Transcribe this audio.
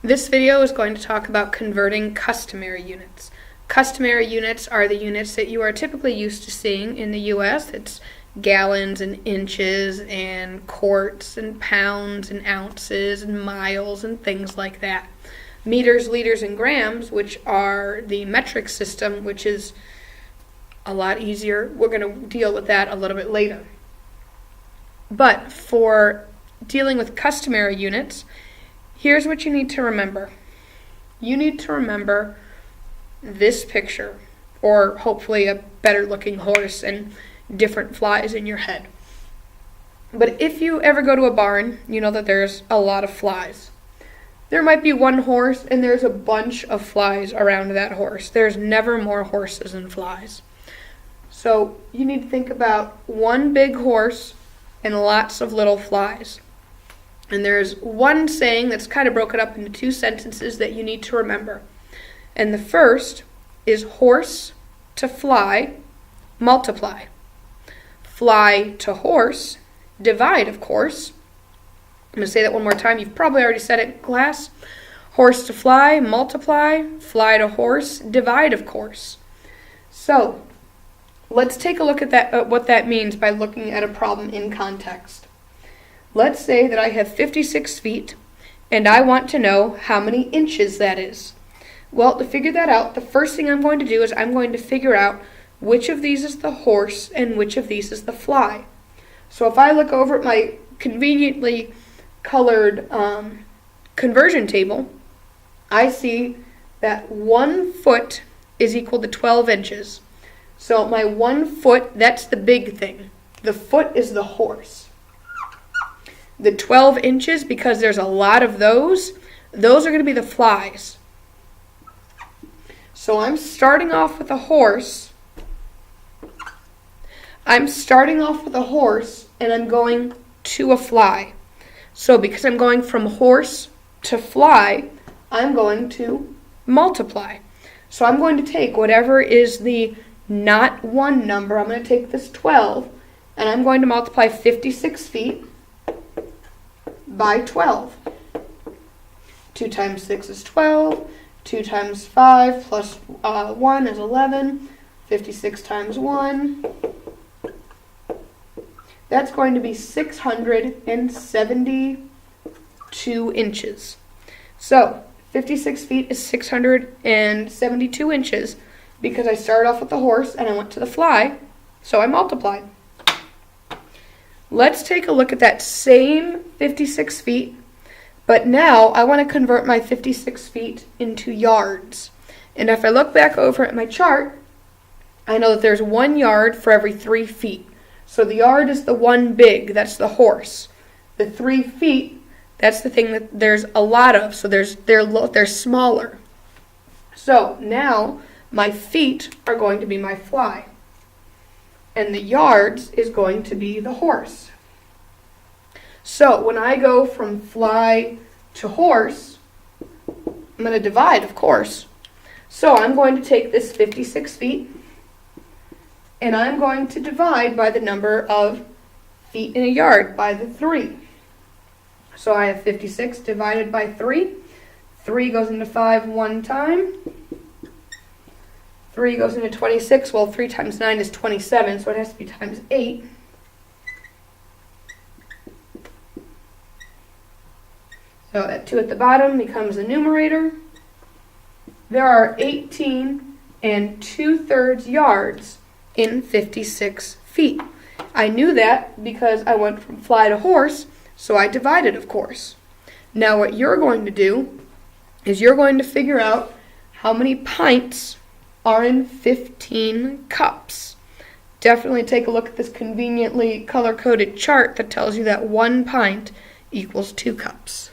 This video is going to talk about converting customary units. Customary units are the units that you are typically used to seeing in the U.S. It's gallons and inches and quarts and pounds and ounces and miles and things like that. Meters, liters, and grams, which are the metric system, which is a lot easier. We're going to deal with that a little bit later. But for dealing with customary units, here's what you need to remember. You need to remember this picture, or hopefully a better looking horse and different flies in your head. But if you ever go to a barn, you know that there's a lot of flies. There might be one horse and there's a bunch of flies around that horse. There's never more horses than flies. So you need to think about one big horse and lots of little flies. And there's one saying that's kind of broken up into two sentences that you need to remember. And the first is horse to fly, multiply. Fly to horse, divide, of course. I'm going to say that one more time. You've probably already said it in class. Horse to fly, multiply. Fly to horse, divide, of course. So let's take a look at that, what that means by looking at a problem in context. Let's say that I have 56 feet, and I want to know how many inches that is. Well, to figure that out, the first thing I'm going to do is I'm going to figure out which of these is the horse and which of these is the fly. So if I look over at my conveniently colored conversion table, I see that 1 foot is equal to 12 inches. So my 1 foot, that's the big thing. The foot is the horse. The 12 inches, because there's a lot of those are going to be the flies. So I'm starting off with a horse. And I'm going to a fly. So because I'm going from horse to fly, I'm going to multiply. So I'm going to take whatever is the not 1 number. I'm going to take this 12, and I'm going to multiply 56 feet by 12. 2 times 6 is 12. 2 times 5 plus 1 is 11. 56 times 1. That's going to be 672 inches. So 56 feet is 672 inches because I started off with the horse and I went to the fly, so I multiplied. Let's take a look at that same 56 feet, but now I want to convert my 56 feet into yards. And if I look back over at my chart, I know that there's 1 yard for every 3 feet. So the yard is the one big, that's the horse. The 3 feet, that's the thing that there's a lot of, so they're smaller. So now my feet are going to be my fly. And the yards is going to be the horse. So when I go from fly to horse, I'm going to divide, of course. So I'm going to take this 56 feet, and I'm going to divide by the number of feet in a yard, by the 3. So I have 56 divided by 3. 3 goes into 5 one time. 3 goes into 26. Well, 3 times 9 is 27, so it has to be times 8. So that 2 at the bottom becomes the numerator. There are 18 2/3 yards in 56 feet. I knew that because I went from fly to horse, so I divided, of course. Now what you're going to do is you're going to figure out how many pints are in 15 cups. Definitely take a look at this conveniently color-coded chart that tells you that 1 pint equals 2 cups.